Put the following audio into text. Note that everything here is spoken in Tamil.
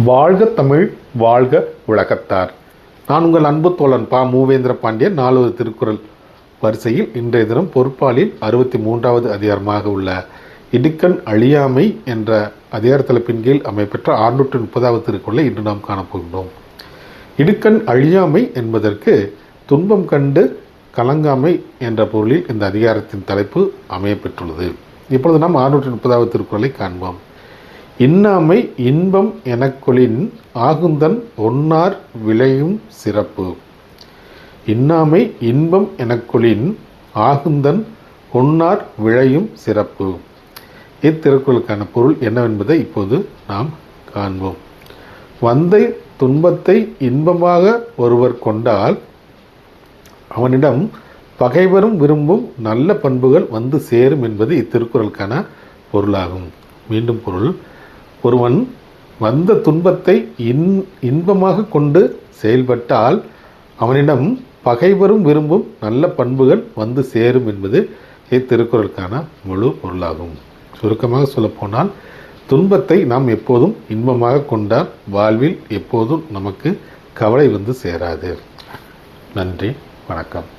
வாழ்க தமிழ், வாழ்க உலகத்தார். நான் உங்கள் அன்பு தோழன் பா. மூவேந்திர பாண்டியன். 4வது திருக்குறள் வரிசையில் இன்றைய தினம் பொருட்பாலில் 63வது அதிகாரமாக உள்ள இடுக்கண் அழியாமை என்ற அதிகார தலைப்பின் கீழ் அமைப்பெற்ற 630வது திருக்குறளை இன்று நாம் காணப்போகின்றோம். இடுக்கண் அழியாமை என்பதற்கு துன்பம் கண்டு கலங்காமை என்ற பொருளில் இந்த அதிகாரத்தின் தலைப்பு அமையப்பெற்றுள்ளது. இப்பொழுது நாம் 630வது திருக்குறளை காண்போம். இன்னாமை இன்பம் எனக்கொளின் ஆகுந்தன் ஒன்னார் விளையும் சிறப்பு. இன்னாமை இன்பம் எனக்கொளின் ஆகுந்தன் ஒன்னார் விளையும் சிறப்பு. இத்திருக்குறளுக்கான பொருள் என்னவென்பதை இப்போது நாம் காண்போம். வந்த துன்பத்தை இன்பமாக ஒருவர் கொண்டால் அவனிடம் பகைவரும் விரும்பும் நல்ல பண்புகள் வந்து சேரும் என்பது இத்திருக்குறளுக்கான பொருளாகும். மீண்டும் பொருள்: ஒருவன் வந்த துன்பத்தை இன்பமாக கொண்டு செயல்பட்டால் அவனிடம் பகைவரும் விரும்பும் நல்ல பண்புகள் வந்து சேரும் என்பது இத்திருக்குறளுக்கான முழு பொருளாகும். சுருக்கமாக சொல்லப்போனால், துன்பத்தை நாம் எப்போதும் இன்பமாக கொண்டால் வாழ்வில் எப்போதும் நமக்கு கவலை வந்து சேராது. நன்றி, வணக்கம்.